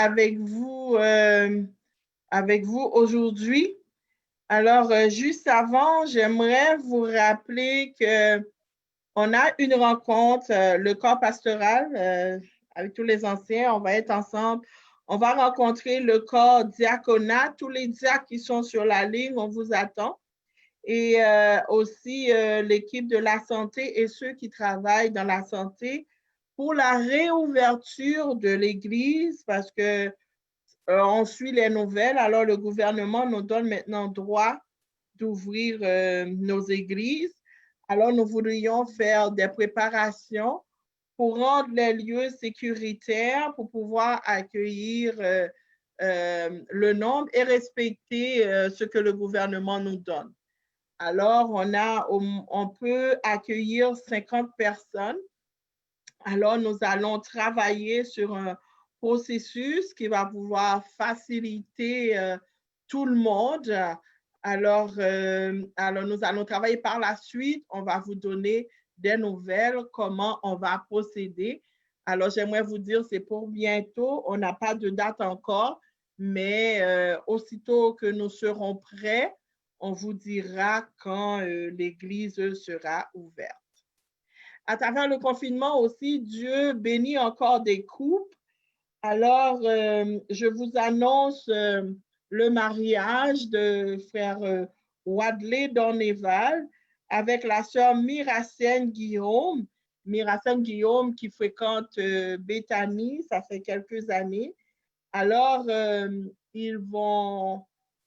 avec vous aujourd'hui. Alors, juste avant, j'aimerais vous rappeler qu'on a une rencontre, le corps pastoral, avec tous les anciens. On va être ensemble. On va rencontrer le corps diaconat. Tous les diacres qui sont sur la ligne, on vous attend. Et aussi l'équipe de la santé et ceux qui travaillent dans la santé pour la réouverture de l'Église parce que on suit les nouvelles. Alors, le gouvernement nous donne maintenant droit d'ouvrir nos églises. Alors, nous voudrions faire des préparations pour rendre les lieux sécuritaires, pour pouvoir accueillir le nombre et respecter ce que le gouvernement nous donne. Alors, on peut accueillir 50 personnes. Alors, nous allons travailler sur un processus qui va pouvoir faciliter tout le monde. Alors, nous allons travailler par la suite. On va vous donner des nouvelles, comment on va procéder. Alors, j'aimerais vous dire, c'est pour bientôt. On n'a pas de date encore, mais aussitôt que nous serons prêts, on vous dira quand l'Église sera ouverte. À travers le confinement aussi, Dieu bénit encore des couples. Alors, je vous annonce le mariage de frère Wadley Dorneval avec la sœur Miracienne Guillaume. Miracienne Guillaume qui fréquente Bethany, ça fait quelques années. Alors,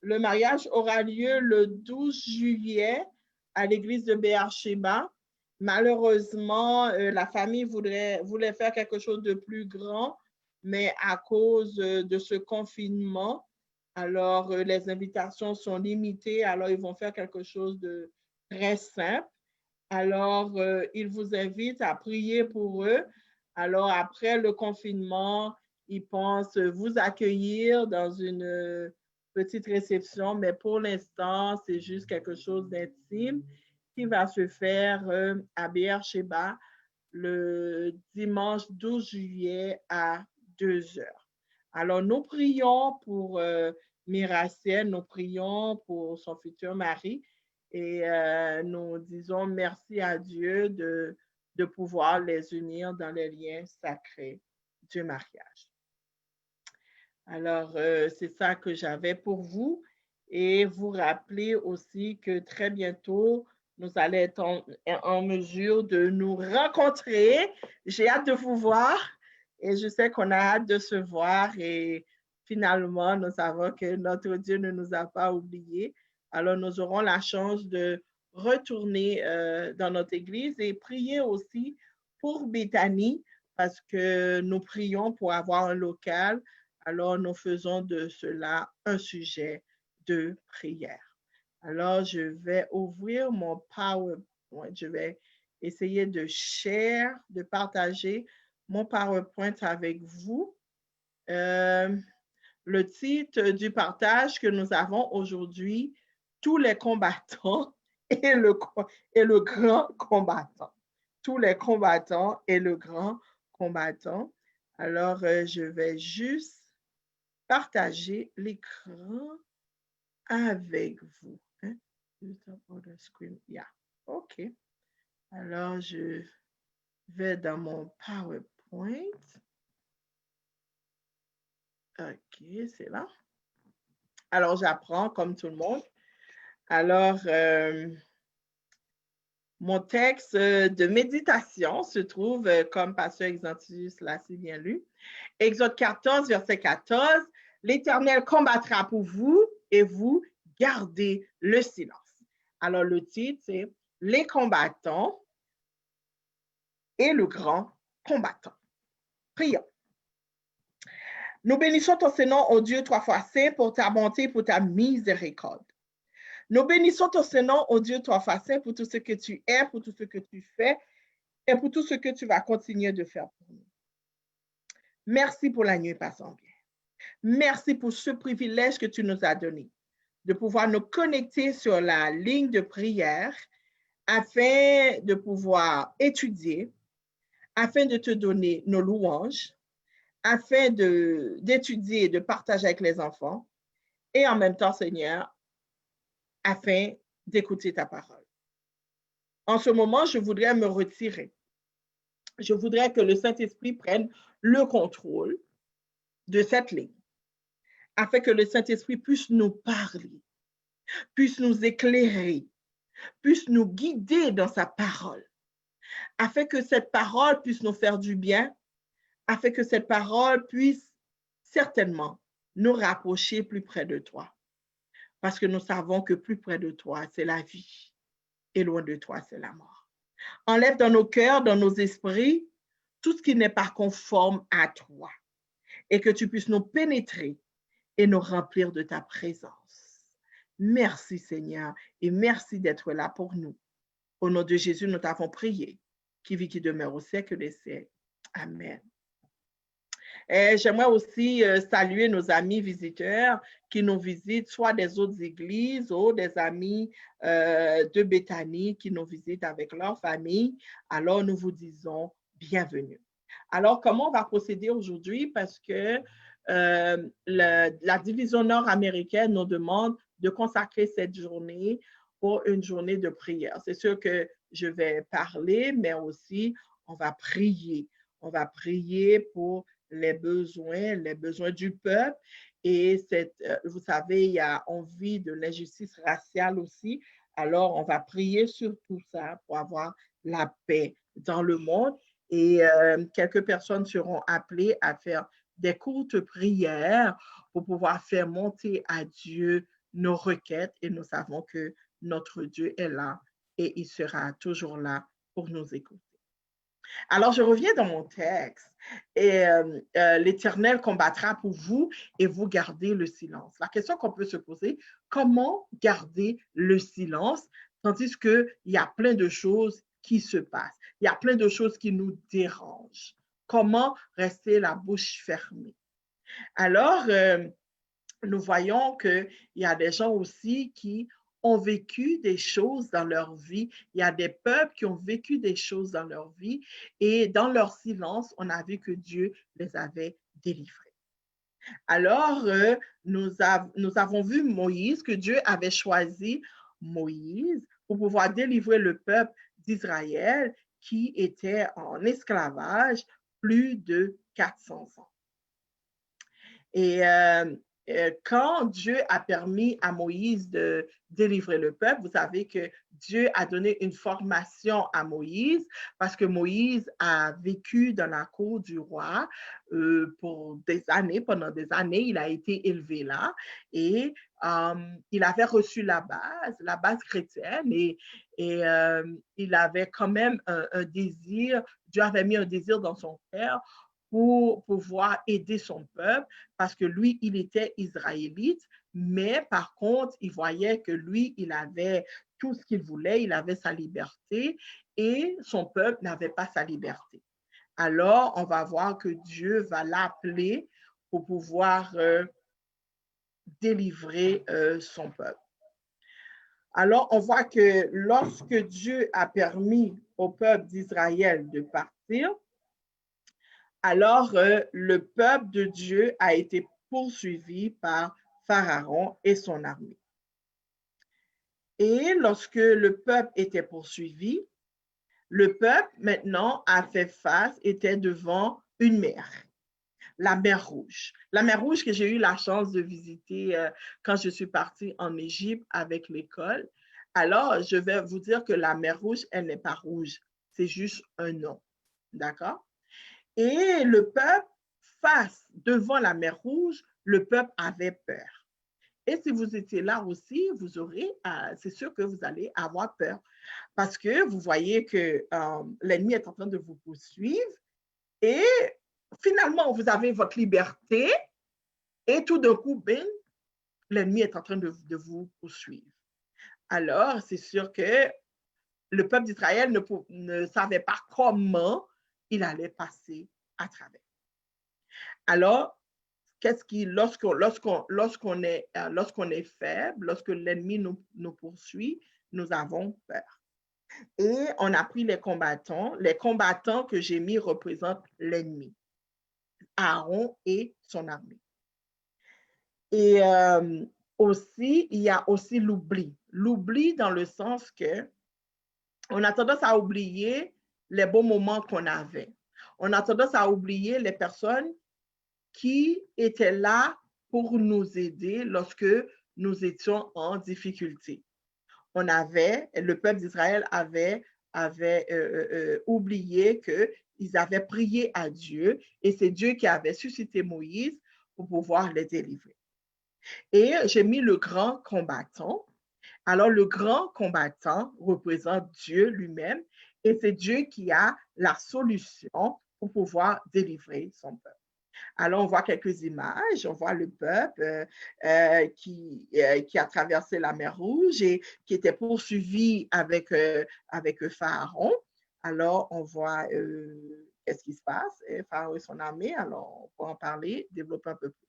le mariage aura lieu le 12 juillet à l'église de Beersheba. Malheureusement, la famille voulait faire quelque chose de plus grand, mais à cause de ce confinement, alors les invitations sont limitées, alors ils vont faire quelque chose de très simple. Alors, ils vous invitent à prier pour eux. Alors, après le confinement, ils pensent vous accueillir dans une petite réception, mais pour l'instant, c'est juste quelque chose d'intime qui va se faire à Beersheba le dimanche 12 juillet à 2 heures. Alors, nous prions pour Miracienne, nous prions pour son futur mari et nous disons merci à Dieu de pouvoir les unir dans les liens sacrés du mariage. Alors, c'est ça que j'avais pour vous et vous rappeler aussi que très bientôt, nous allons être en mesure de nous rencontrer. J'ai hâte de vous voir et je sais qu'on a hâte de se voir et finalement, nous savons que notre Dieu ne nous a pas oubliés. Alors, nous aurons la chance de retourner dans notre église et prier aussi pour Bethany parce que nous prions pour avoir un local. Alors, nous faisons de cela un sujet de prière. Alors, je vais ouvrir mon PowerPoint. Je vais essayer de share, de partager mon PowerPoint avec vous. Le titre du partage que nous avons aujourd'hui, tous les combattants et le grand combattant. Tous les combattants et le grand combattant. Alors, je vais juste partager l'écran avec vous. Hein? Yeah. OK. Alors, je vais dans mon PowerPoint. OK, c'est là. Alors, j'apprends comme tout le monde. Alors, mon texte de méditation se trouve, comme Pasteur Exantius l'a si bien lu, Exode 14, verset 14, « L'Éternel combattra pour vous et vous gardez le silence. » Alors, le titre, c'est « Les combattants et le grand combattant. » Prions. Nous bénissons ton Saint-Nom, ô Dieu, trois fois saint, pour ta bonté, pour ta miséricorde. Nous bénissons ton Saint-Nom, ô Dieu, trois fois saint, pour tout ce que tu es, pour tout ce que tu fais et pour tout ce que tu vas continuer de faire pour nous. Merci pour la nuit passant bien. Merci pour ce privilège que tu nous as donné de pouvoir nous connecter sur la ligne de prière afin de pouvoir étudier, afin de te donner nos louanges, afin d'étudier et de partager avec les enfants, et en même temps, Seigneur, afin d'écouter ta parole. En ce moment, je voudrais me retirer. Je voudrais que le Saint-Esprit prenne le contrôle de cette ligne, afin que le Saint-Esprit puisse nous parler, puisse nous éclairer, puisse nous guider dans sa parole, afin que cette parole puisse nous faire du bien, afin que cette parole puisse certainement nous rapprocher plus près de toi. Parce que nous savons que plus près de toi, c'est la vie, et loin de toi, c'est la mort. Enlève dans nos cœurs, dans nos esprits, tout ce qui n'est pas conforme à toi, et que tu puisses nous pénétrer et nous remplir de ta présence. Merci Seigneur, et merci d'être là pour nous. Au nom de Jésus, nous t'avons prié, qui vit, qui demeure au siècle des siècles. Amen. J'aimerais aussi saluer nos amis visiteurs qui nous visitent, soit des autres églises ou des amis de Béthanie qui nous visitent avec leur famille. Alors, nous vous disons bienvenue. Alors, comment on va procéder aujourd'hui? Parce que la division nord-américaine nous demande de consacrer cette journée pour une journée de prière. C'est sûr que je vais parler, mais aussi on va prier. On va prier pour les besoins du peuple. Et vous savez, il y a envie de l'injustice raciale aussi. Alors, on va prier sur tout ça pour avoir la paix dans le monde. Et quelques personnes seront appelées à faire des courtes prières pour pouvoir faire monter à Dieu nos requêtes. Et nous savons que notre Dieu est là et il sera toujours là pour nous écouter. Alors, je reviens dans mon texte. Et l'Éternel combattra pour vous et vous gardez le silence. La question qu'on peut se poser, comment garder le silence tandis qu'il y a plein de choses qui se passent. Il y a plein de choses qui nous dérangent. Comment rester la bouche fermée? Alors, nous voyons qu'il y a des gens aussi qui ont vécu des choses dans leur vie. Il y a des peuples qui ont vécu des choses dans leur vie et dans leur silence, on a vu que Dieu les avait délivrés. Alors, nous avons vu Moïse, que Dieu avait choisi Moïse pour pouvoir délivrer le peuple d'Israël qui était en esclavage plus de 400 ans. Et quand Dieu a permis à Moïse de délivrer le peuple, vous savez que Dieu a donné une formation à Moïse parce que Moïse a vécu dans la cour du roi pour des années, pendant des années, il a été élevé là et il avait reçu la base chrétienne et il avait quand même un désir, Dieu avait mis un désir dans son cœur pour pouvoir aider son peuple parce que lui, il était israélite, mais par contre, il voyait que lui, il avait tout ce qu'il voulait, il avait sa liberté et son peuple n'avait pas sa liberté. Alors, on va voir que Dieu va l'appeler pour pouvoir délivrer son peuple. Alors, on voit que lorsque Dieu a permis au peuple d'Israël de partir, alors le peuple de Dieu a été poursuivi par Pharaon et son armée. Et lorsque le peuple était poursuivi, le peuple maintenant a fait face, était devant une mer, la mer Rouge. La mer Rouge que j'ai eu la chance de visiter quand je suis partie en Égypte avec l'école. Alors, je vais vous dire que la mer Rouge, elle n'est pas rouge, c'est juste un nom, d'accord? Et le peuple, face devant la mer Rouge, le peuple avait peur. Et si vous étiez là aussi, vous aurez, c'est sûr que vous allez avoir peur parce que vous voyez que l'ennemi est en train de vous poursuivre et finalement, vous avez votre liberté et tout d'un coup, ben, l'ennemi est en train de vous poursuivre. Alors, c'est sûr que le peuple d'Israël ne savait pas comment il allait passer à travers. Alors, lorsqu'on est faible, lorsque l'ennemi nous poursuit, nous avons peur. Et on a pris les combattants. Les combattants que j'ai mis représentent l'ennemi. Aaron et son armée. Et aussi, il y a aussi l'oubli. L'oubli dans le sens que on a tendance à oublier les bons moments qu'on avait. On a tendance à oublier les personnes qui étaient là pour nous aider lorsque nous étions en difficulté. Le peuple d'Israël avait oublié qu'ils avaient prié à Dieu et c'est Dieu qui avait suscité Moïse pour pouvoir les délivrer. Et j'ai mis le grand combattant. Alors, le grand combattant représente Dieu lui-même et c'est Dieu qui a la solution pour pouvoir délivrer son peuple. Alors, on voit quelques images. On voit le peuple qui a traversé la mer Rouge et qui était poursuivi avec Pharaon. Alors, on voit qu'est-ce qui se passe. Pharaon et son armée. Alors, on peut en parler, développer un peu plus.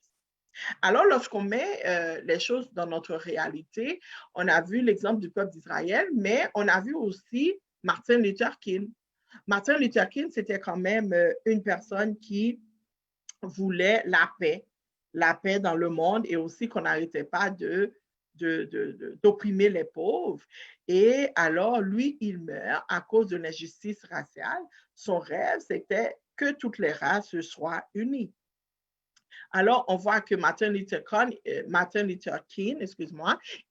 Alors, lorsqu'on met les choses dans notre réalité, on a vu l'exemple du peuple d'Israël, mais on a vu aussi Martin Luther King. Martin Luther King, c'était quand même une personne qui voulait la paix dans le monde et aussi qu'on n'arrêtait pas d'opprimer les pauvres. Et alors, lui, il meurt à cause de l'injustice raciale. Son rêve, c'était que toutes les races soient unies. Alors, on voit que Martin Luther King,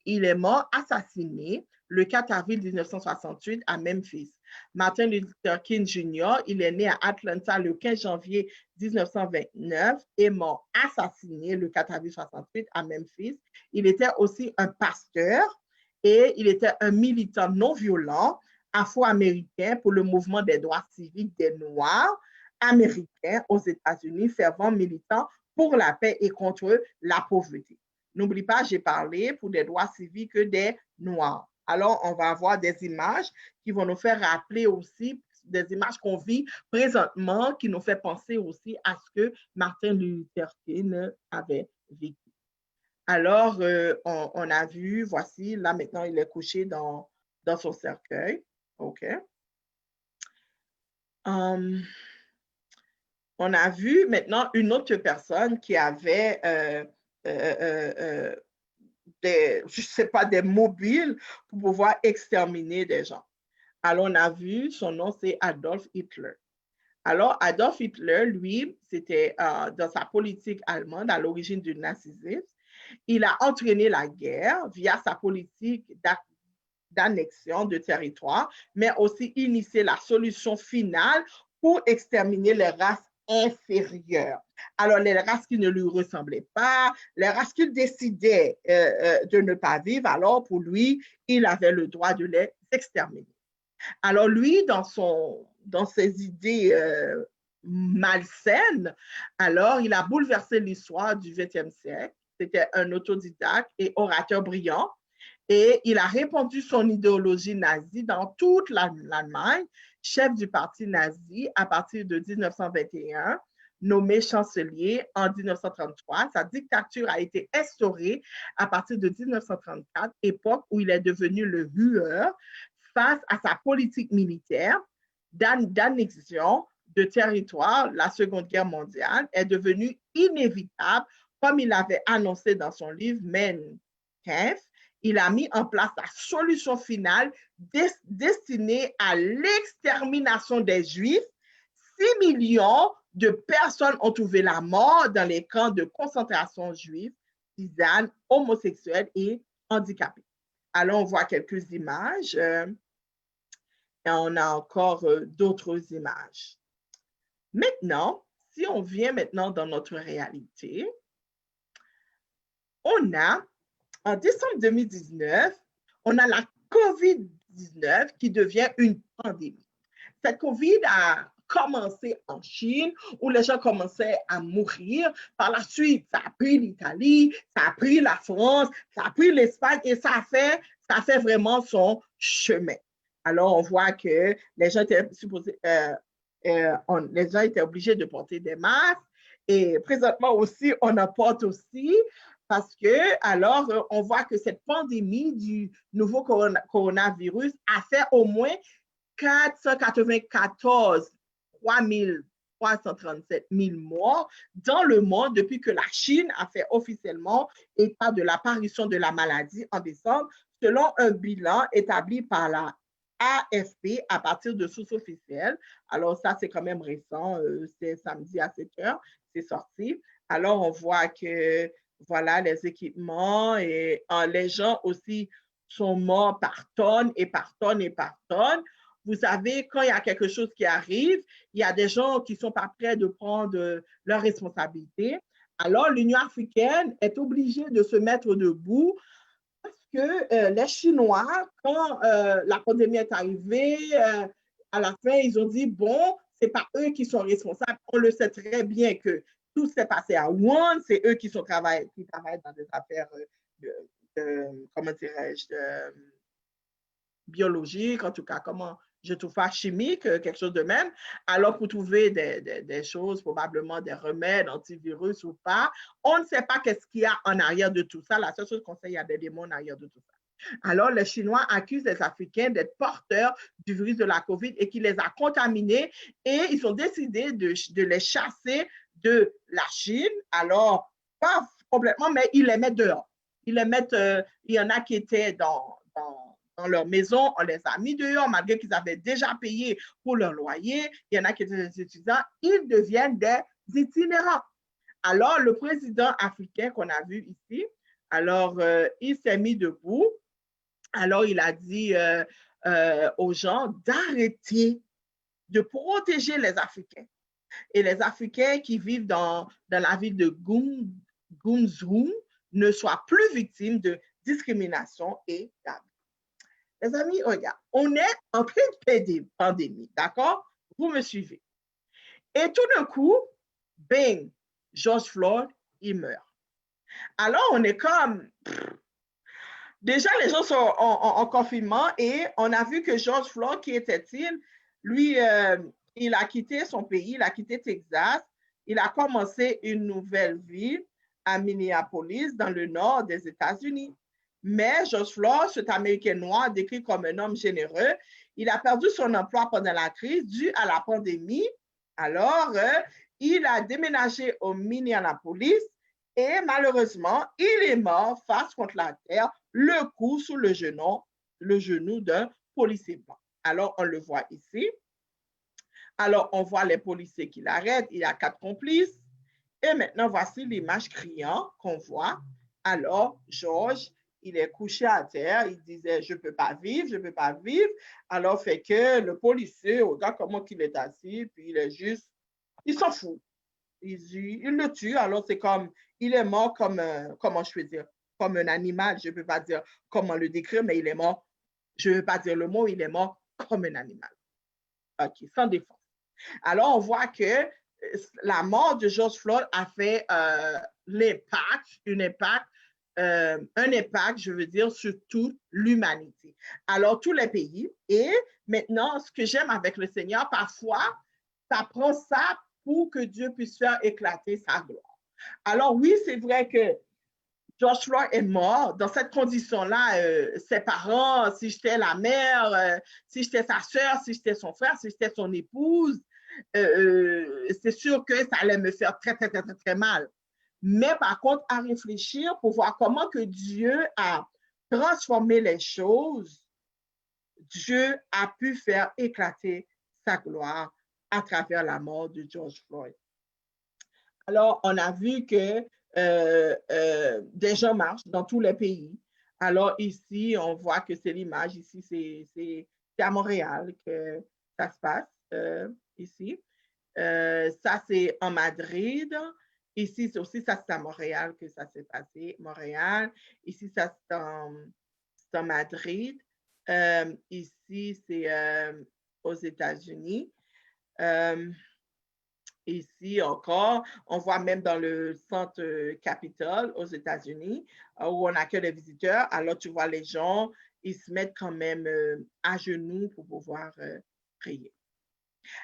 il est mort assassiné le 4 avril 1968 à Memphis. Martin Luther King Jr., il est né à Atlanta le 15 janvier 1929 et mort assassiné le 4 avril 1968 à Memphis. Il était aussi un pasteur et il était un militant non violent afro-américain pour le mouvement des droits civiques des Noirs américains aux États-Unis, fervent militant pour la paix et contre la pauvreté. N'oublie pas, j'ai parlé pour des droits civiques des Noirs. Alors, on va avoir des images qui vont nous faire rappeler aussi des images qu'on vit présentement, qui nous fait penser aussi à ce que Martin Luther King avait vécu. Alors, on a vu, voici, là maintenant, il est couché dans son cercueil. OK. On a vu maintenant une autre personne qui avait je ne sais pas, des mobiles pour pouvoir exterminer des gens. Alors, on a vu, son nom, c'est Adolf Hitler. Alors, Adolf Hitler, lui, c'était dans sa politique allemande à l'origine du nazisme. Il a entraîné la guerre via sa politique d'annexion de territoire, mais aussi initié la solution finale pour exterminer les races inférieures. Alors, les races qui ne lui ressemblaient pas, les races qu'il décidait de ne pas vivre, alors pour lui, il avait le droit de les exterminer. Alors, lui, dans ses idées malsaines, alors, il a bouleversé l'histoire du 20e siècle. C'était un autodidacte et orateur brillant. Et il a répandu son idéologie nazie dans toute l'Allemagne, chef du parti nazi à partir de 1921, nommé chancelier en 1933. Sa dictature a été instaurée à partir de 1934, époque où il est devenu le Führer face à sa politique militaire d'annexion de territoire. La Seconde Guerre mondiale est devenue inévitable, comme il avait annoncé dans son livre Mein Kampf. Il a mis en place la solution finale destinée à l'extermination des Juifs. 6 millions de personnes ont trouvé la mort dans les camps de concentration juifs, tisanes, homosexuels et handicapés. Alors, on voit quelques images et on a encore d'autres images. Maintenant, si on vient maintenant dans notre réalité, on a en décembre 2019, on a la COVID-19 qui devient une pandémie. Cette COVID a commencé en Chine, où les gens commençaient à mourir. Par la suite, ça a pris l'Italie, ça a pris la France, ça a pris l'Espagne et ça a fait vraiment son chemin. Alors, on voit que les gens étaient les gens étaient obligés de porter des masques et présentement aussi, on en porte aussi. Parce que, alors, on voit que cette pandémie du nouveau coronavirus a fait au moins 494 337 000 morts dans le monde depuis que la Chine a fait officiellement état de l'apparition de la maladie en décembre, selon un bilan établi par la AFP à partir de sources officielles. Alors ça, c'est quand même récent, c'est samedi à 7 heures, c'est sorti. Alors on voit que voilà, les équipements et les gens aussi sont morts par tonnes et par tonnes et par tonnes. Vous savez, quand il y a quelque chose qui arrive, il y a des gens qui ne sont pas prêts de prendre leurs responsabilités. Alors, l'Union africaine est obligée de se mettre debout parce que les Chinois, quand la pandémie est arrivée, à la fin, ils ont dit, bon, ce n'est pas eux qui sont responsables. On le sait très bien que tout s'est passé à Wuhan, c'est eux qui travaillent dans des affaires comment dirais-je, biologiques, en tout cas, comment je trouve ça chimique, quelque chose de même. Alors, pour trouver des choses, probablement des remèdes antivirus ou pas, on ne sait pas qu'est-ce qu'il y a en arrière de tout ça. La seule chose qu'on sait, il y a des démons en arrière de tout ça. Alors, les Chinois accusent les Africains d'être porteurs du virus de la COVID et qui les a contaminés et ils ont décidé de les chasser de la Chine. Alors, pas complètement, mais ils les mettent dehors. Ils les mettent, il y en a qui étaient dans leur maison, on les a mis dehors malgré qu'ils avaient déjà payé pour leur loyer. Il y en a qui étaient des étudiants, ils deviennent des itinérants. Alors, le président africain qu'on a vu ici, alors, il s'est mis debout. Alors, il a dit aux gens d'arrêter de protéger les Africains. Et les Africains qui vivent dans la ville de Gunzhou ne soient plus victimes de discrimination et d'abus. Les amis, regarde, on est en pleine pandémie, d'accord? Vous me suivez. Et tout d'un coup, bing, George Floyd, il meurt. Alors, on est comme, déjà, les gens sont en confinement et on a vu que George Floyd, qui était-il? Lui, il a quitté son pays, il a quitté Texas, il a commencé une nouvelle vie à Minneapolis, dans le nord des États-Unis. Mais George Floyd, cet Américain noir décrit comme un homme généreux, il a perdu son emploi pendant la crise due à la pandémie. Alors, il a déménagé au Minneapolis et malheureusement, il est mort face contre la terre, le cou sous le genou d'un policier blanc. Alors, on le voit ici. Alors, on voit les policiers qui l'arrêtent. Il y a 4 complices. Et maintenant, voici l'image criante qu'on voit. Alors, George, il est couché à terre. Il disait, je ne peux pas vivre, je ne peux pas vivre. Alors, fait que le policier, regarde comment il est assis, puis il est juste, il s'en fout. Il le tue. Alors, c'est comme, il est mort comme, comment je peux dire, comme un animal. Je ne peux pas dire comment le décrire, mais il est mort. Je ne veux pas dire le mot, il est mort comme un animal. OK, sans défense. Alors, on voit que la mort de George Floyd a fait un impact, je veux dire, sur toute l'humanité. Alors, tous les pays. Et maintenant, ce que j'aime avec le Seigneur, parfois, ça prend ça pour que Dieu puisse faire éclater sa gloire. Alors, oui, c'est vrai que George Floyd est mort. Dans cette condition-là, ses parents, si j'étais la mère, si j'étais sa soeur, si j'étais son frère, si j'étais son épouse, c'est sûr que ça allait me faire très, très, très, très, très mal. Mais par contre, à réfléchir pour voir comment que Dieu a transformé les choses, Dieu a pu faire éclater sa gloire à travers la mort de George Floyd. Alors, on a vu que des gens marchent dans tous les pays. Alors, ici, on voit que c'est l'image. Ici, c'est à Montréal que ça se passe, ici. Ça, c'est en Madrid. Ici, aussi, ça, c'est à Montréal que ça s'est passé. Montréal. Ici, ça, c'est en Madrid. Ici, c'est aux États-Unis. Ici encore, on voit même dans le centre Capitole aux États-Unis, où on accueille les visiteurs. Alors, tu vois les gens, ils se mettent quand même à genoux pour pouvoir prier.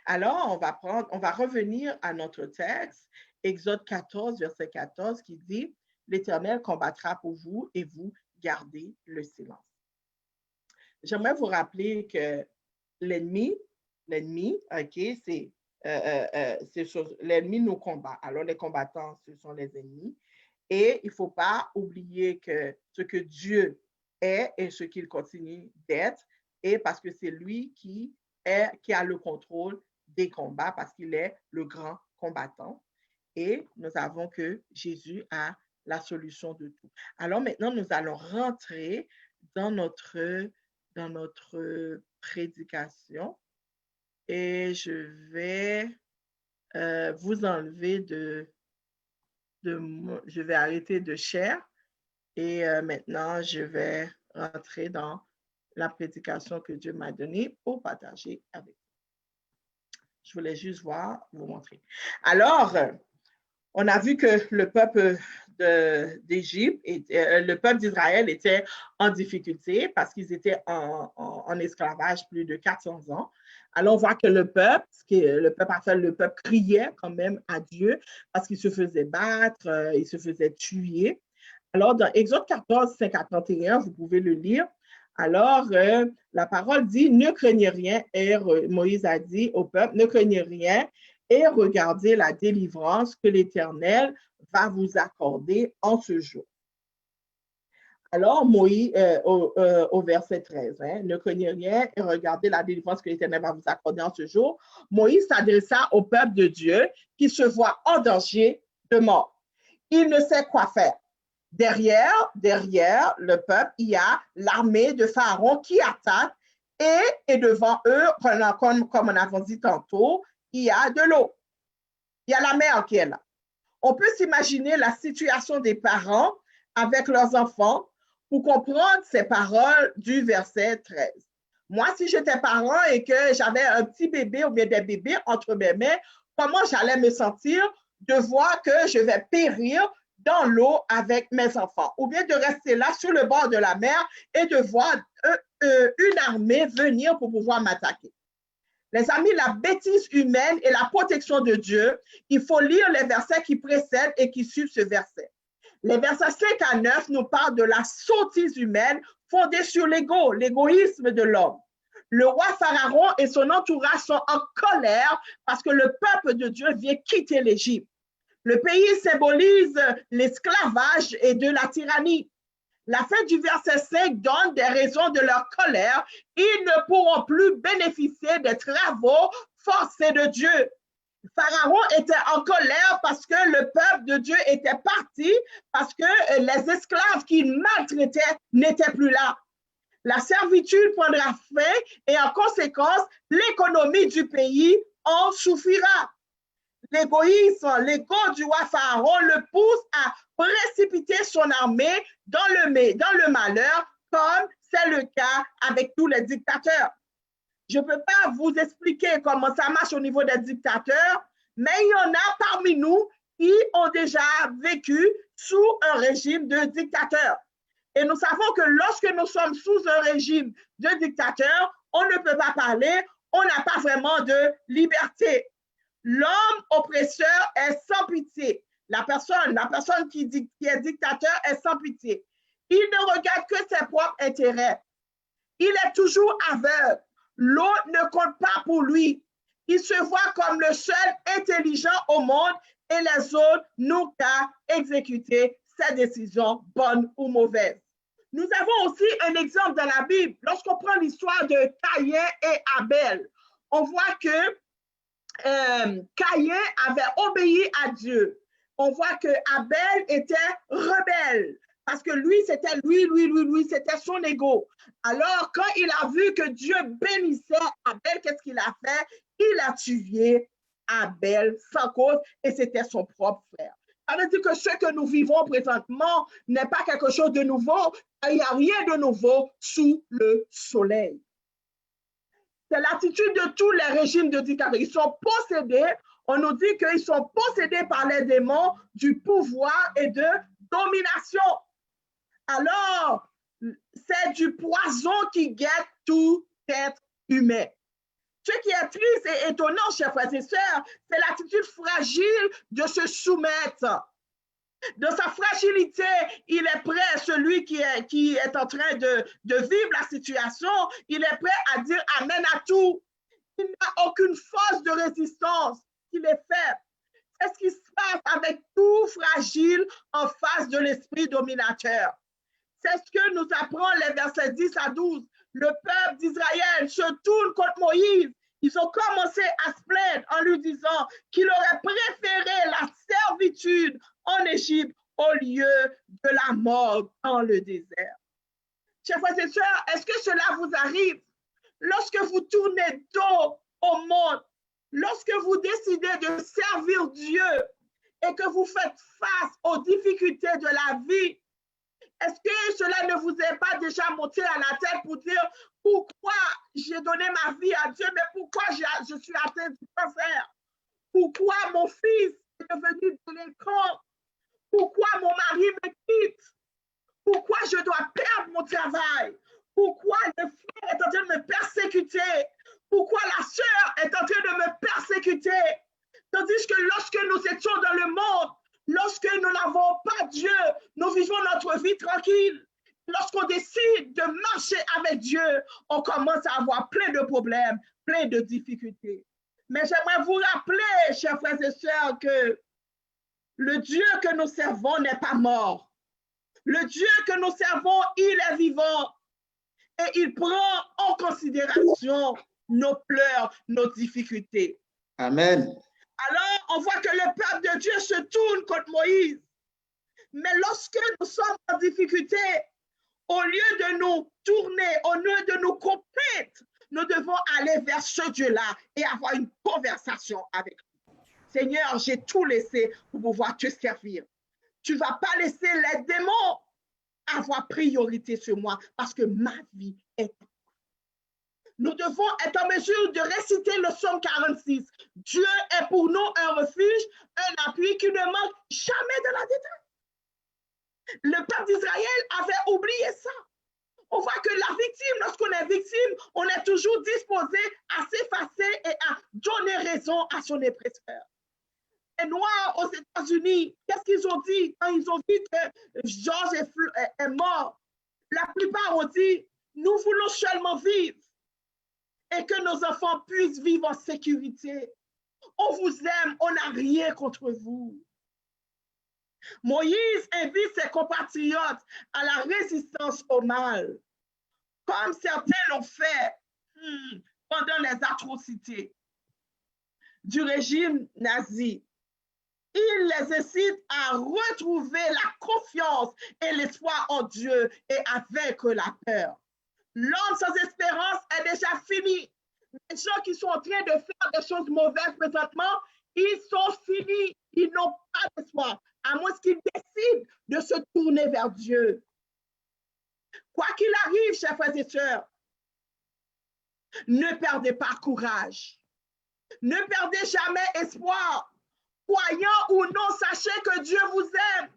Alors, on va revenir à notre texte, Exode 14, verset 14, qui dit, l'Éternel combattra pour vous et vous gardez le silence. J'aimerais vous rappeler que l'ennemi, OK, c'est l'ennemi nous combat. Alors, les combattants, ce sont les ennemis. Et il ne faut pas oublier que ce que Dieu est et ce qu'il continue d'être, et parce que c'est lui qui a le contrôle des combats, parce qu'il est le grand combattant. Et nous savons que Jésus a la solution de tout. Alors maintenant, nous allons rentrer dans notre prédication. Et je vais vous enlever je vais arrêter de share et maintenant je vais rentrer dans la prédication que Dieu m'a donnée pour partager avec vous. Je voulais juste vous montrer. Alors, on a vu que le peuple d'Égypte, le peuple d'Israël était en difficulté parce qu'ils étaient en esclavage plus de 400 ans. Alors, on voit que le peuple criait quand même à Dieu parce qu'il se faisait battre, il se faisait tuer. Alors, dans Exode 14, 5 à 31, vous pouvez le lire. Alors, la parole dit, ne craignez rien, et Moïse a dit au peuple, ne craignez rien, et regardez la délivrance que l'Éternel va vous accorder en ce jour. Alors, Moïse, au verset 13, ne craignez rien et regardez la délivrance que l'Éternel va vous accorder en ce jour. Moïse s'adressa au peuple de Dieu qui se voit en danger de mort. Il ne sait quoi faire. Derrière le peuple, il y a l'armée de Pharaon qui attaque et devant eux, comme on a dit tantôt, il y a de l'eau. Il y a la mer qui est là. On peut s'imaginer la situation des parents avec leurs enfants pour comprendre ces paroles du verset 13. Moi, si j'étais parent et que j'avais un petit bébé ou bien des bébés entre mes mains, comment j'allais me sentir de voir que je vais périr dans l'eau avec mes enfants, ou bien de rester là sur le bord de la mer et de voir une armée venir pour pouvoir m'attaquer. Les amis, la bêtise humaine et la protection de Dieu, il faut lire les versets qui précèdent et qui suivent ce verset. Les versets 5 à 9 nous parlent de la sottise humaine fondée sur l'égoïsme de l'homme. Le roi Pharaon et son entourage sont en colère parce que le peuple de Dieu vient quitter l'Égypte. Le pays symbolise l'esclavage et de la tyrannie. La fin du verset 5 donne des raisons de leur colère. Ils ne pourront plus bénéficier des travaux forcés de Dieu. Pharaon était en colère parce que le peuple de Dieu était parti, parce que les esclaves qu'il maltraitait n'étaient plus là. La servitude prendra fin et en conséquence, l'économie du pays en souffrira. L'égoïsme, l'ego du roi Pharaon le pousse à précipiter son armée dans le malheur, comme c'est le cas avec tous les dictateurs. Je ne peux pas vous expliquer comment ça marche au niveau des dictateurs, mais il y en a parmi nous qui ont déjà vécu sous un régime de dictateur. Et nous savons que lorsque nous sommes sous un régime de dictateur, on ne peut pas parler, on n'a pas vraiment de liberté. L'homme oppresseur est sans pitié. La personne qui est dictateur est sans pitié. Il ne regarde que ses propres intérêts. Il est toujours aveugle. L'eau ne compte pas pour lui. Il se voit comme le seul intelligent au monde et les autres n'ont qu'à exécuter ses décisions, bonnes ou mauvaises. Nous avons aussi un exemple dans la Bible. Lorsqu'on prend l'histoire de Caïn et Abel, on voit que Caïn avait obéi à Dieu. On voit que Abel était rebelle parce que lui, c'était c'était son ego. Alors, quand il a vu que Dieu bénissait Abel, qu'est-ce qu'il a fait? Il a tué Abel sans cause et c'était son propre frère. Ça veut dire que ce que nous vivons présentement n'est pas quelque chose de nouveau. Il n'y a rien de nouveau sous le soleil. C'est l'attitude de tous les régimes de dictature. Ils sont possédés, on nous dit qu'ils sont possédés par les démons du pouvoir et de domination. Alors, c'est du poison qui guette tout être humain. Ce qui est triste et étonnant, chers frères et sœurs, c'est l'attitude fragile de se soumettre. De sa fragilité, il est prêt, celui qui est en train de vivre la situation, il est prêt à dire amen à tout. Il n'a aucune force de résistance, qu'il est faible. C'est ce qui se passe avec tout fragile en face de l'esprit dominateur. C'est ce que nous apprend les versets 10 à 12. Le peuple d'Israël se tourne contre Moïse. Ils ont commencé à se plaindre en lui disant qu'il aurait préféré la servitude en Égypte au lieu de la mort dans le désert. Chers frères et sœurs, est-ce que cela vous arrive lorsque vous tournez dos au monde, lorsque vous décidez de servir Dieu et que vous faites face aux difficultés de la vie? Est-ce que cela ne vous est pas déjà monté à la tête pour dire pourquoi j'ai donné ma vie à Dieu, mais pourquoi je suis atteint du cancer? Pourquoi mon fils est devenu délinquant? Pourquoi mon mari me quitte? Pourquoi je dois perdre mon travail? Pourquoi le frère est en train de me persécuter? Pourquoi la sœur est en train de me persécuter? Tandis que lorsque nous étions dans le monde, lorsque nous n'avons pas Dieu, nous vivons notre vie tranquille. Lorsqu'on décide de marcher avec Dieu, on commence à avoir plein de problèmes, plein de difficultés. Mais j'aimerais vous rappeler, chers frères et sœurs, que le Dieu que nous servons n'est pas mort. Le Dieu que nous servons, il est vivant et il prend en considération nos pleurs, nos difficultés. Amen. Alors, on voit que le peuple de Dieu se tourne contre Moïse. Mais lorsque nous sommes en difficulté, au lieu de nous tourner, au lieu de nous complaindre, nous devons aller vers ce Dieu-là et avoir une conversation avec lui. Seigneur, j'ai tout laissé pour pouvoir te servir. Tu ne vas pas laisser les démons avoir priorité sur moi parce que ma vie est. Nous devons être en mesure de réciter le psaume 46. Dieu est pour nous un refuge, un appui qui ne manque jamais de la détresse. Le peuple d'Israël avait oublié ça. On voit que la victime, lorsqu'on est victime, on est toujours disposé à s'effacer et à donner raison à son oppresseur. Les Noirs aux États-Unis, qu'est-ce qu'ils ont dit quand ils ont vu que George est mort? La plupart ont dit, nous voulons seulement vivre et que nos enfants puissent vivre en sécurité. On vous aime, on n'a rien contre vous. Moïse invite ses compatriotes à la résistance au mal, comme certains l'ont fait pendant les atrocités du régime nazi. Il les incite à retrouver la confiance et l'espoir en Dieu et à vaincre la peur. L'homme sans espérance est déjà fini. Les gens qui sont en train de faire des choses mauvaises présentement, ils sont finis. Ils n'ont pas d'espoir, à moins qu'ils décident de se tourner vers Dieu. Quoi qu'il arrive, chers frères et sœurs, ne perdez pas courage. Ne perdez jamais espoir. Croyant ou non, sachez que Dieu vous aime.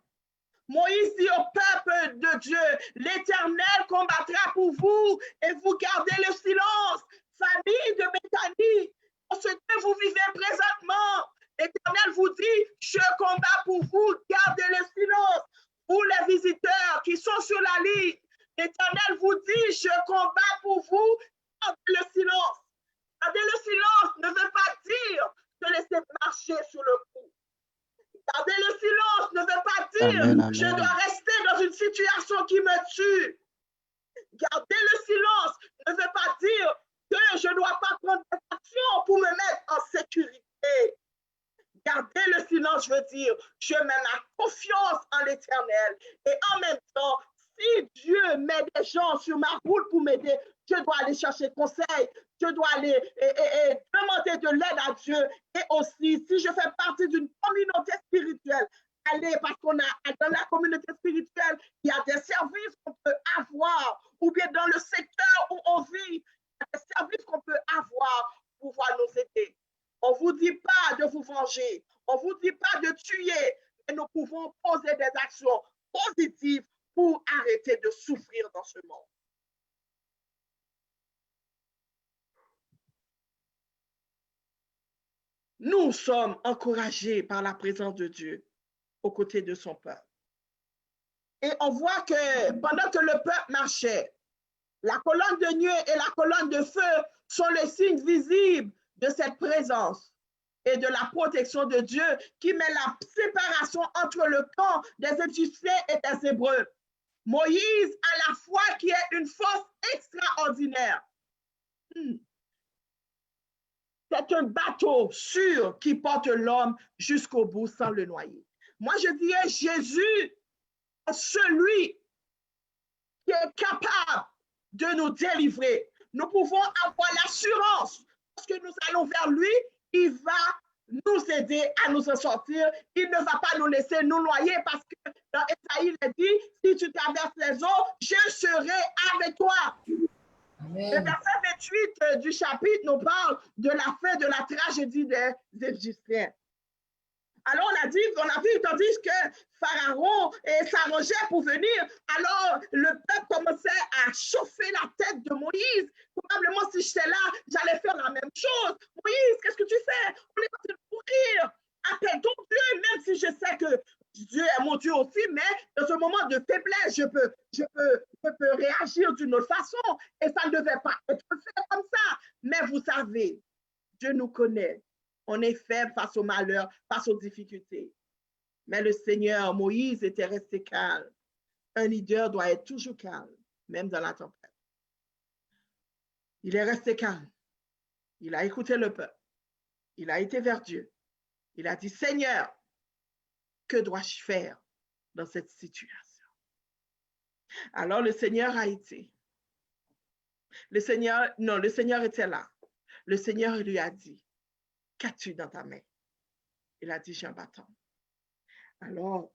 Moïse dit au peuple de Dieu, l'Éternel combattra pour vous et vous gardez le silence. Famille de Béthanie, dans ce que vous vivez présentement, l'Éternel vous dit, je combats pour vous, gardez le silence. Pour les visiteurs qui sont sur la ligne, l'Éternel vous dit, je combats pour vous, gardez le silence. Garder le silence ne veut pas dire de laisser marcher sur le coup. Garder le silence ne veut pas dire Amen. je dois rester dans une situation qui me tue. Garder le silence ne veut pas dire que je ne dois pas prendre des actions pour me mettre en sécurité. Garder le silence veut dire je mets ma confiance en l'Éternel et en même temps, si Dieu met des gens sur ma route pour m'aider, je dois aller chercher conseil, je dois aller demander de l'aide à Dieu. Et aussi, si je fais partie d'une communauté spirituelle, aller parce qu'on a dans la communauté spirituelle, il y a des services qu'on peut avoir, ou bien dans le secteur où on vit, il y a des services qu'on peut avoir pour pouvoir nous aider. On ne vous dit pas de vous venger, on ne vous dit pas de tuer, mais nous pouvons poser des actions positives pour arrêter de souffrir dans ce monde. Nous sommes encouragés par la présence de Dieu aux côtés de son peuple. Et on voit que pendant que le peuple marchait, La colonne de nuée et la colonne de feu sont les signes visibles de cette présence et de la protection de Dieu qui met la séparation entre le camp des Égyptiens et des Hébreux. Moïse a la foi qui est une force extraordinaire. C'est un bateau sûr qui porte l'homme jusqu'au bout sans le noyer. Moi, je dirais Jésus est celui qui est capable de nous délivrer. Nous pouvons avoir l'assurance parce que nous allons vers lui, il va nous aider à nous en sortir. Il ne va pas nous laisser nous noyer parce que dans Ésaïe, il dit, si tu traverses les eaux, je serai avec toi. Amen. Le verset 28 du chapitre nous parle de la fin de la tragédie des Égyptiens. Alors on a vu, tandis que Pharaon s'arrangeait pour venir, alors le peuple commençait à chauffer la tête de Moïse. Probablement si j'étais là, j'allais faire la même chose. Moïse, qu'est-ce que tu fais? On est en train de mourir. Appelle ton Dieu, même si je sais que Dieu est mon Dieu aussi, mais dans ce moment de faiblesse, je peux réagir d'une autre façon et ça ne devait pas être fait comme ça. Mais vous savez, Dieu nous connaît. On est faible face au malheur, face aux difficultés. Mais le Seigneur, Moïse, était resté calme. Un leader doit être toujours calme, même dans la tempête. Il est resté calme. Il a écouté le peuple. Il a été vers Dieu. Il a dit, Seigneur, que dois-je faire dans cette situation? Alors le Seigneur a été. Le Seigneur était là. Le Seigneur lui a dit, qu'as-tu dans ta main? Il a dit, j'ai un bâton. Alors,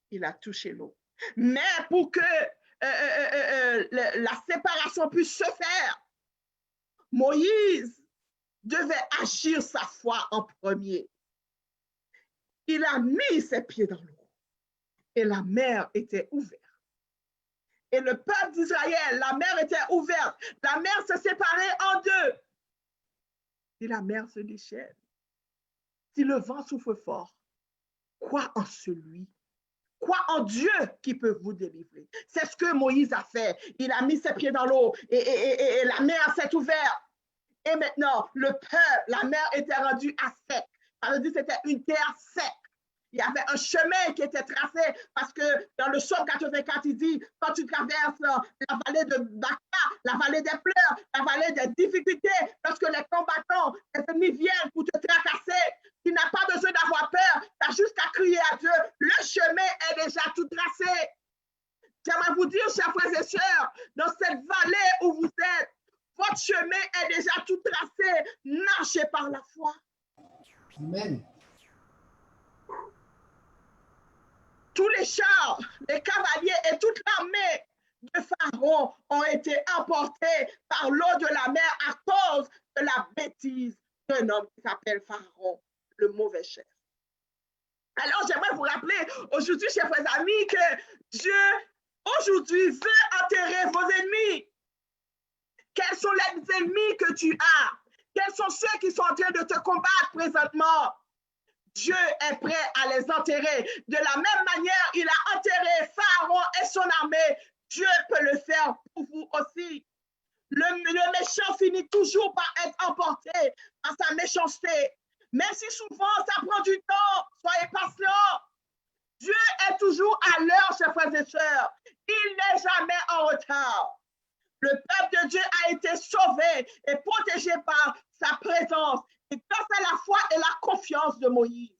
il a touché l'eau. Mais pour que la séparation puisse se faire, Moïse devait agir sa foi en premier. Il a mis ses pieds dans l'eau et la mer était ouverte. Et le peuple d'Israël, la mer était ouverte. La mer se séparait en deux. Si la mer se déchaîne, si le vent souffle fort, crois en celui, crois en Dieu qui peut vous délivrer. C'est ce que Moïse a fait. Il a mis ses pieds dans l'eau et la mer s'est ouverte. Et maintenant, le peuple, la mer était rendue à sec. Ça veut dire que c'était une terre sec. Il y avait un chemin qui était tracé parce que dans le psaume 84, il dit, quand tu traverses la vallée de Baca, la vallée des pleurs, la vallée des difficultés, lorsque les combattants, les ennemis viennent pour te tracasser, tu n'as pas besoin d'avoir peur, tu as juste à crier à Dieu. Le chemin est déjà tout tracé. J'aimerais vous dire, chers frères et sœurs, dans cette vallée où vous êtes, votre chemin est déjà tout tracé. Marchez par la foi. Amen. Tous les chars, les cavaliers et toute l'armée de Pharaon ont été emportés par l'eau de la mer à cause de la bêtise d'un homme qui s'appelle Pharaon, le mauvais chef. Alors, j'aimerais vous rappeler aujourd'hui, chers frères amis, que Dieu, aujourd'hui, veut enterrer vos ennemis. Quels sont les ennemis que tu as? Quels sont ceux qui sont en train de te combattre présentement? Dieu est prêt à les enterrer. De la même manière, il a enterré Pharaon et son armée. Dieu peut le faire pour vous aussi. Le méchant finit toujours par être emporté par sa méchanceté. Même si souvent ça prend du temps, soyez patients. Dieu est toujours à l'heure, chers frères et sœurs. Il n'est jamais en retard. Le peuple de Dieu a été sauvé et protégé par sa présence. Et grâce à la foi et la confiance de Moïse,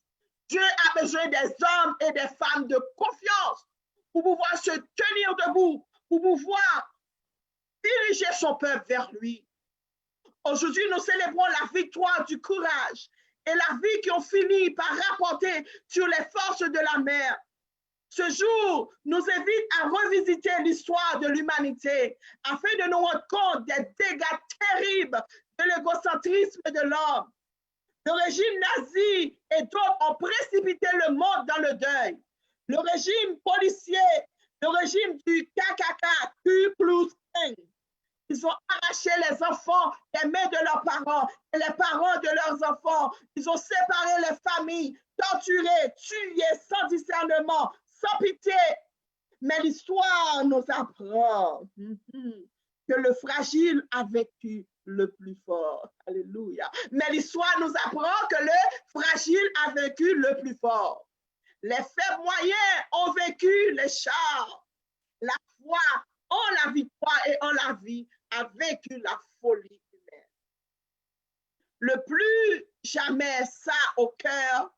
Dieu a besoin des hommes et des femmes de confiance pour pouvoir se tenir debout, pour pouvoir diriger son peuple vers lui. Aujourd'hui, nous célébrons la victoire du courage et la vie qui ont fini par rapporter sur les forces de la mer. Ce jour nous invite à revisiter l'histoire de l'humanité afin de nous rendre compte des dégâts terribles de l'égocentrisme de l'homme. Le régime nazi et d'autres ont précipité le monde dans le deuil. Le régime policier, le régime du KKK, Ku Klux Klan, ils ont arraché les enfants des mains de leurs parents et les parents de leurs enfants. Ils ont séparé les familles, torturé, tué sans discernement, sans pitié. Mais l'histoire nous apprend que le fragile a vécu le plus fort. Alléluia. Mais l'histoire nous apprend que le fragile a vécu le plus fort. Les faibles moyens ont vécu les chars. La foi en la victoire et en la vie a vécu la folie humaine. Le plus jamais ça au cœur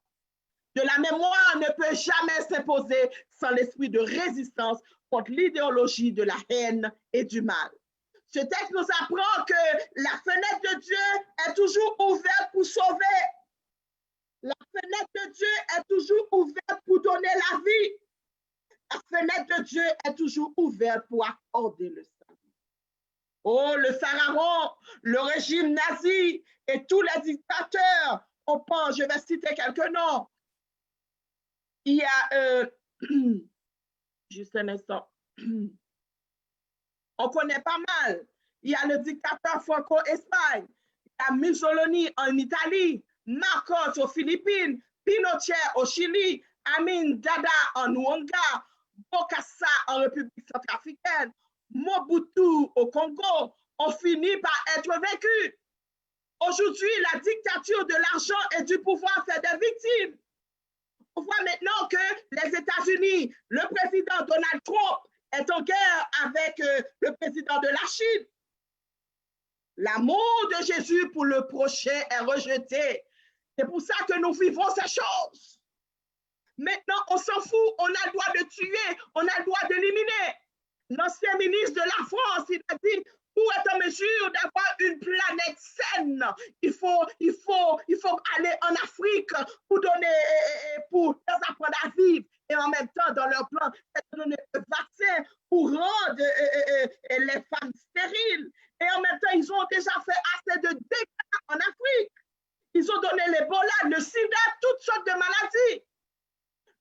de la mémoire ne peut jamais s'imposer sans l'esprit de résistance contre l'idéologie de la haine et du mal. Ce texte nous apprend que la fenêtre de Dieu est toujours ouverte pour sauver. La fenêtre de Dieu est toujours ouverte pour donner la vie. La fenêtre de Dieu est toujours ouverte pour accorder le salut. Oh, le pharaon, le régime nazi et tous les dictateurs, on pense, je vais citer quelques noms. Il y a, juste un instant, on connaît pas mal. Il y a le dictateur Franco-Espagne, il y a Mussolini en Italie, Marcos aux Philippines, Pinochet au Chili, Amin Dada en Ouganda, Bokassa en République centrafricaine, Mobutu au Congo, ont fini par être vaincus. Aujourd'hui, la dictature de l'argent et du pouvoir fait des victimes. On voit maintenant que les États-Unis, le président Donald Trump est en guerre avec le président de la Chine. L'amour de Jésus pour le prochain est rejeté. C'est pour ça que nous vivons ces choses. Maintenant, on s'en fout, on a le droit de tuer, on a le droit d'éliminer. L'ancien ministre de la France, il a dit, pour être en mesure d'avoir une planète saine, il faut aller en Afrique pour leur apprendre à vivre. Et en même temps, dans leur plan, c'est de donner le vaccin pour rendre les femmes stériles. Et en même temps, ils ont déjà fait assez de dégâts en Afrique. Ils ont donné l'Ebola, le sida, toutes sortes de maladies.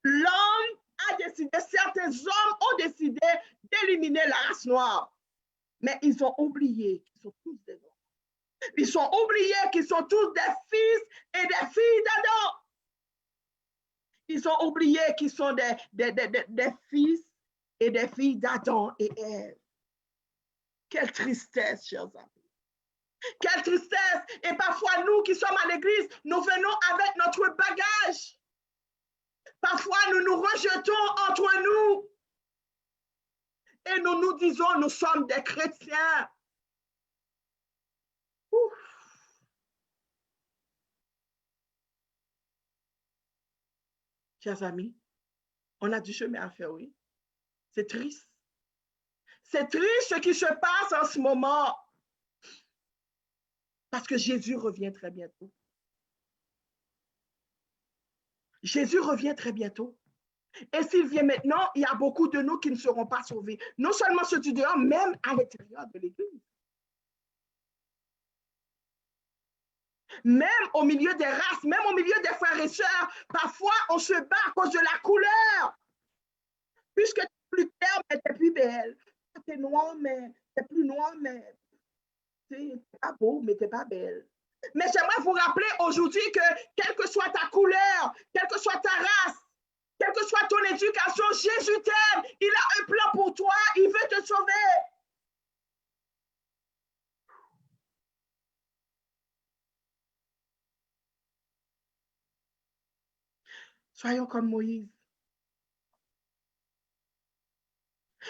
L'homme a décidé, certains hommes ont décidé d'éliminer la race noire. Mais ils ont oublié qu'ils sont tous des hommes. Ils ont oublié qu'ils sont tous des fils et des filles d'Adam. Ils ont oublié qu'ils sont des fils et des filles d'Adam et Ève. Quelle tristesse, chers amis. Quelle tristesse. Et parfois, nous qui sommes à l'église, nous venons avec notre bagage. Parfois, nous nous rejetons entre nous. Et nous nous disons, nous sommes des chrétiens. Ouf. Chers amis, on a du chemin à faire, oui. C'est triste. C'est triste ce qui se passe en ce moment. Parce que Jésus revient très bientôt. Jésus revient très bientôt. Et s'il vient maintenant, il y a beaucoup de nous qui ne seront pas sauvés. Non seulement ceux du dehors, même à l'intérieur de l'Église. Même au milieu des races, même au milieu des frères et sœurs, parfois on se bat à cause de la couleur. Puisque tu es plus clair, mais tu es plus belle. Tu es noir, mais tu es plus noir, mais tu n'es pas beau, mais tu n'es pas belle. Mais j'aimerais vous rappeler aujourd'hui que quelle que soit ta couleur, quelle que soit ta race, quelle que soit ton éducation, Jésus t'aime. Il a un plan pour toi. Il veut te sauver. Soyons comme Moïse.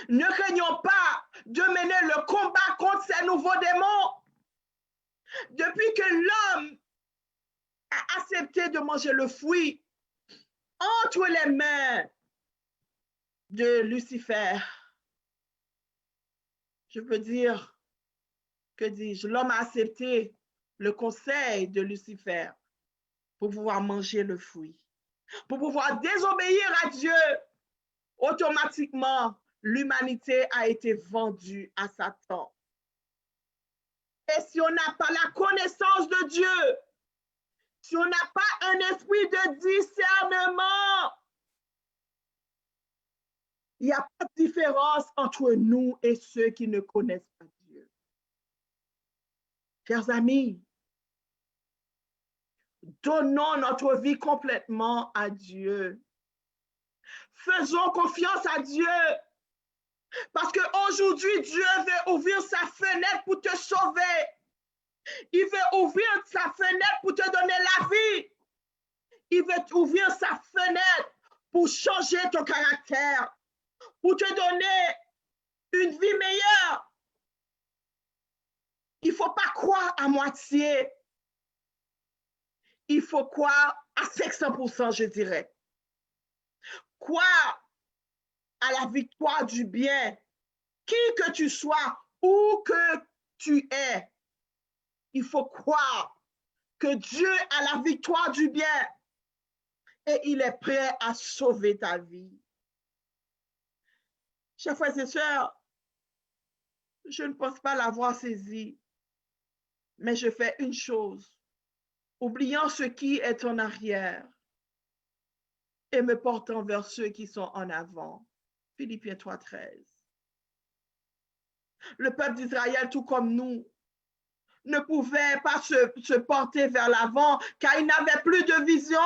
Ne craignons pas de mener le combat contre ces nouveaux démons. Depuis que l'homme a accepté de manger le fruit entre les mains de Lucifer, je veux dire, que dis-je, l'homme a accepté le conseil de Lucifer pour pouvoir manger le fruit, pour pouvoir désobéir à Dieu. Automatiquement, l'humanité a été vendue à Satan. Et si on n'a pas la connaissance de Dieu, si on n'a pas un esprit de discernement, il n'y a pas de différence entre nous et ceux qui ne connaissent pas Dieu. Chers amis, donnons notre vie complètement à Dieu. Faisons confiance à Dieu. Parce qu'aujourd'hui, Dieu veut ouvrir sa fenêtre pour te sauver. Il veut ouvrir sa fenêtre pour te donner la vie. Il veut ouvrir sa fenêtre pour changer ton caractère, pour te donner une vie meilleure. Il ne faut pas croire à moitié. Il faut croire à 500%, je dirais. Croire à la victoire du bien, qui que tu sois, où que tu es. Il faut croire que Dieu a la victoire du bien et il est prêt à sauver ta vie. Chers frères et sœurs, je ne pense pas l'avoir saisi, mais je fais une chose, oubliant ce qui est en arrière et me portant vers ceux qui sont en avant. Philippiens 3:13. Le peuple d'Israël, tout comme nous, ne pouvait pas se porter vers l'avant car il n'avait plus de vision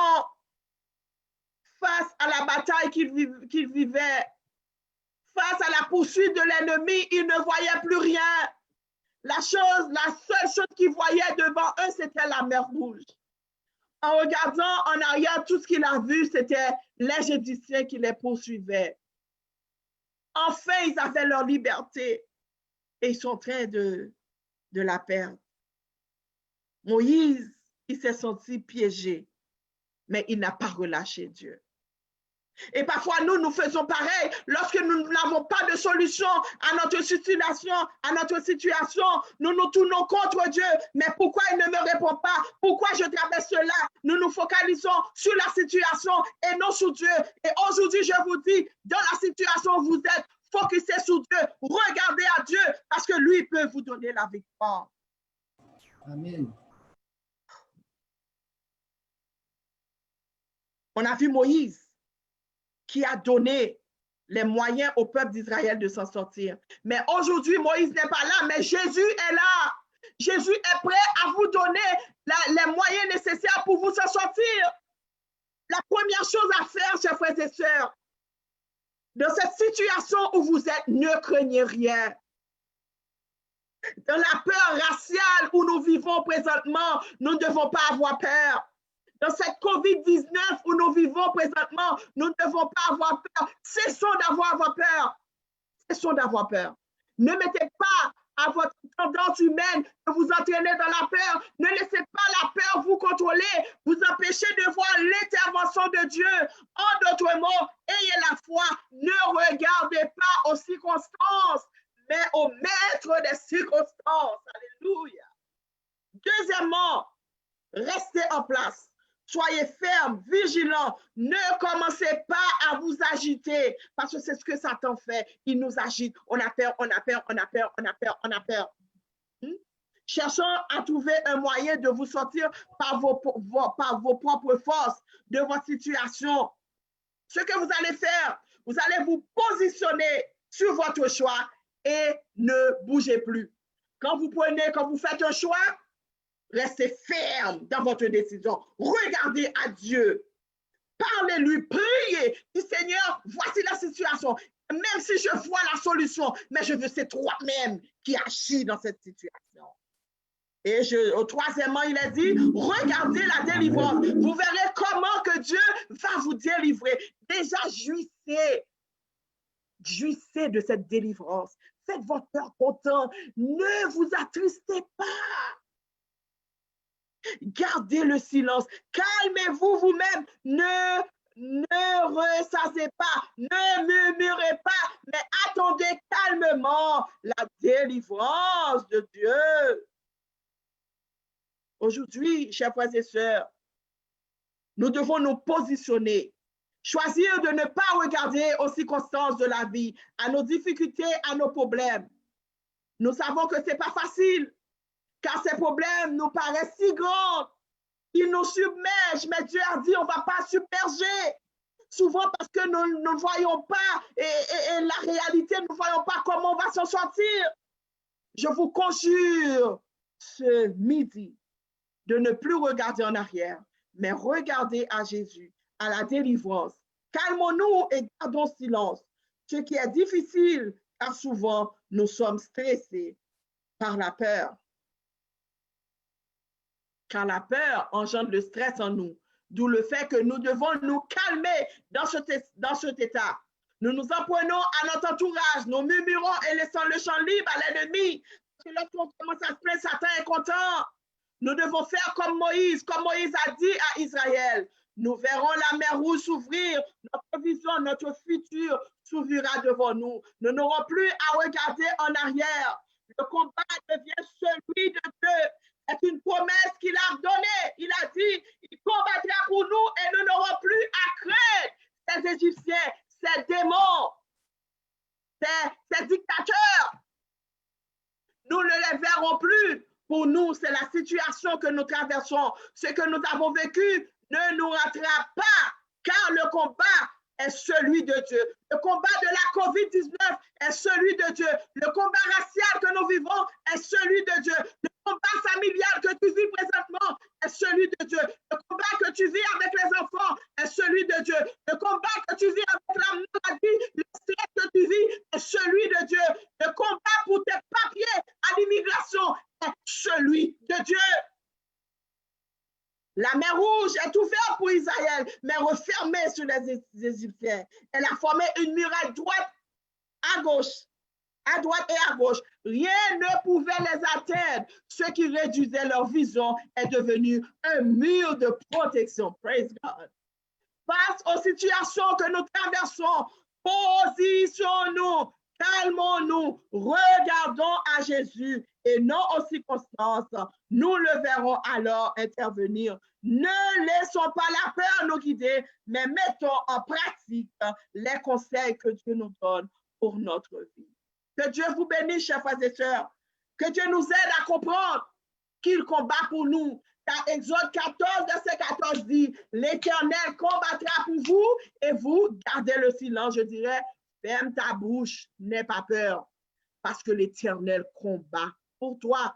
face à la bataille qu'il vivait. Face à la poursuite de l'ennemi, il ne voyait plus rien. La seule chose qu'il voyait devant eux, c'était la mer Rouge. En regardant en arrière, tout ce qu'il a vu, c'était les Égyptiens qui les poursuivaient. Enfin, ils avaient leur liberté et ils sont en train de la perdre. Moïse, il s'est senti piégé, mais il n'a pas relâché Dieu. Et parfois, nous faisons pareil lorsque nous n'avons pas de solution à notre situation, nous nous tournons contre Dieu. Mais pourquoi il ne me répond pas? Pourquoi je traverse cela? Nous nous focalisons sur la situation et non sur Dieu. Et aujourd'hui, je vous dis, dans la situation où vous êtes, focussez sur Dieu, regardez à Dieu, parce que lui peut vous donner la victoire. Amen. On a vu Moïse qui a donné les moyens au peuple d'Israël de s'en sortir. Mais aujourd'hui, Moïse n'est pas là, mais Jésus est là. Jésus est prêt à vous donner les moyens nécessaires pour vous en sortir. La première chose à faire, chers frères et sœurs, dans cette situation où vous êtes, ne craignez rien. Dans la peur raciale où nous vivons présentement, nous ne devons pas avoir peur. Dans cette COVID-19 où nous vivons présentement, nous ne devons pas avoir peur. Cessons d'avoir peur. Cessons d'avoir peur. Ne mettez pas à votre tendance humaine de vous entraîner dans la peur. Ne laissez pas la peur vous contrôler, vous empêcher de voir l'intervention de Dieu. En d'autres mots, ayez la foi. Ne regardez pas aux circonstances, mais au maître des circonstances. Alléluia. Deuxièmement, restez en place. Soyez fermes, vigilants. Ne commencez pas à vous agiter parce que c'est ce que Satan fait. Il nous agite. On a peur, on a peur, on a peur, on a peur, on a peur. Cherchons à trouver un moyen de vous sortir par vos propres forces de votre situation. Ce que vous allez faire, vous allez vous positionner sur votre choix et ne bougez plus. Quand vous faites un choix, restez ferme dans votre décision. Regardez à Dieu. Parlez-lui, priez. Dis Seigneur, voici la situation. Même si je vois la solution, mais je veux c'est toi-même qui agis dans cette situation. Et troisièmement, il a dit, regardez la délivrance. Vous verrez comment que Dieu va vous délivrer. Déjà, jouissez. Jouissez de cette délivrance. Faites votre cœur content. Ne vous attristez pas. Gardez le silence. Calmez-vous vous-même. Ne ressassez pas. Ne murmurez pas. Mais attendez calmement la délivrance de Dieu. Aujourd'hui, chers frères et sœurs, nous devons nous positionner. Choisir de ne pas regarder aux circonstances de la vie, à nos difficultés, à nos problèmes. Nous savons que ce n'est pas facile. Car ces problèmes nous paraissent si grands, ils nous submergent, mais Dieu a dit on ne va pas submerger. Souvent parce que nous ne voyons pas, et la réalité, nous ne voyons pas comment on va s'en sortir. Je vous conjure ce midi de ne plus regarder en arrière, mais regarder à Jésus, à la délivrance. Calmons-nous et gardons silence. Ce qui est difficile car souvent nous sommes stressés par la peur. Car la peur engendre le stress en nous, d'où le fait que nous devons nous calmer dans cet état. Nous nous en prenons à notre entourage, nous murmurons et laissons le champ libre à l'ennemi. Parce que lorsqu'on commence à se plaindre, Satan est content. Nous devons faire comme Moïse a dit à Israël. Nous verrons la mer rouge s'ouvrir, notre vision, notre futur s'ouvrira devant nous. Nous n'aurons plus à regarder en arrière. Le combat devient celui de Dieu. C'est une promesse qu'il a donnée. Il a dit, il combattra pour nous et nous n'aurons plus à craindre ces Égyptiens, ces démons, ces dictateurs. Nous ne les verrons plus. Pour nous, c'est la situation que nous traversons. Ce que nous avons vécu ne nous rattrape pas, car le combat est celui de Dieu. Le combat de la COVID-19 est celui de Dieu. Le combat racial que nous vivons est celui de Dieu. Le combat familial que tu vis présentement est celui de Dieu. Le combat que tu vis avec les enfants est celui de Dieu. Le combat que tu vis avec la maladie, le stress que tu vis est celui de Dieu. Le combat pour tes papiers à l'immigration est celui de Dieu. La mer rouge est ouverte pour Israël, mais refermée sur les Égyptiens. Elle a formé une muraille droite à droite et à gauche. Rien ne pouvait les atteindre. Ce qui réduisait leur vision est devenu un mur de protection. Praise God. Face aux situations que nous traversons, positionnons-nous, calmons-nous, regardons à Jésus et non aux circonstances. Nous le verrons alors intervenir. Ne laissons pas la peur nous guider, mais mettons en pratique les conseils que Dieu nous donne pour notre vie. Que Dieu vous bénisse, chers frères et sœurs. Que Dieu nous aide à comprendre qu'il combat pour nous. Car Exode 14, verset 14 dit, l'Éternel combattra pour vous et vous gardez le silence. Je dirais, ferme ta bouche, n'aie pas peur, parce que l'Éternel combat pour toi.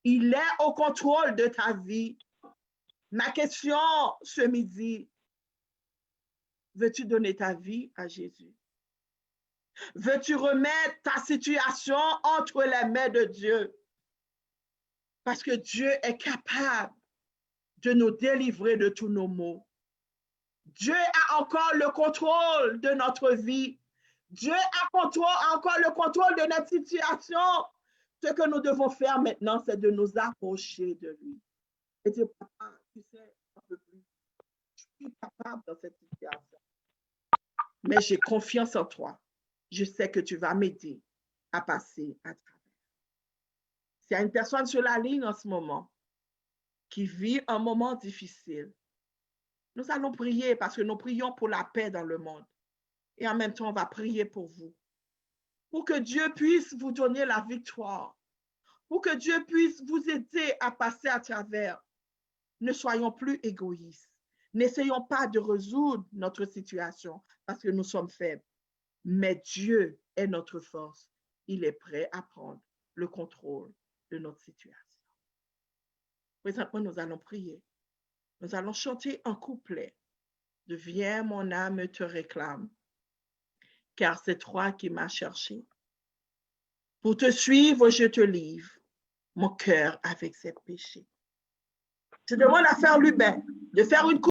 Il est au contrôle de ta vie. Ma question ce midi, veux-tu donner ta vie à Jésus? Veux-tu remettre ta situation entre les mains de Dieu? Parce que Dieu est capable de nous délivrer de tous nos maux. Dieu a encore le contrôle de notre vie. Dieu a encore le contrôle de notre situation. Ce que nous devons faire maintenant, c'est de nous approcher de lui. Et dire, papa, tu sais, un peu plus. Je suis capable dans cette situation. Mais j'ai confiance en toi. Je sais que tu vas m'aider à passer à travers. S'il y a une personne sur la ligne en ce moment qui vit un moment difficile, nous allons prier parce que nous prions pour la paix dans le monde. Et en même temps, on va prier pour vous. Pour que Dieu puisse vous donner la victoire. Pour que Dieu puisse vous aider à passer à travers. Ne soyons plus égoïstes. N'essayons pas de résoudre notre situation parce que nous sommes faibles. Mais Dieu est notre force. Il est prêt à prendre le contrôle de notre situation. Présentement, nous allons prier. Nous allons chanter un couplet de « Viens, mon âme te réclame, car c'est toi qui m'as cherché. Pour te suivre, je te livre, mon cœur avec ses péchés. » Je demande à Frère Lubin de faire une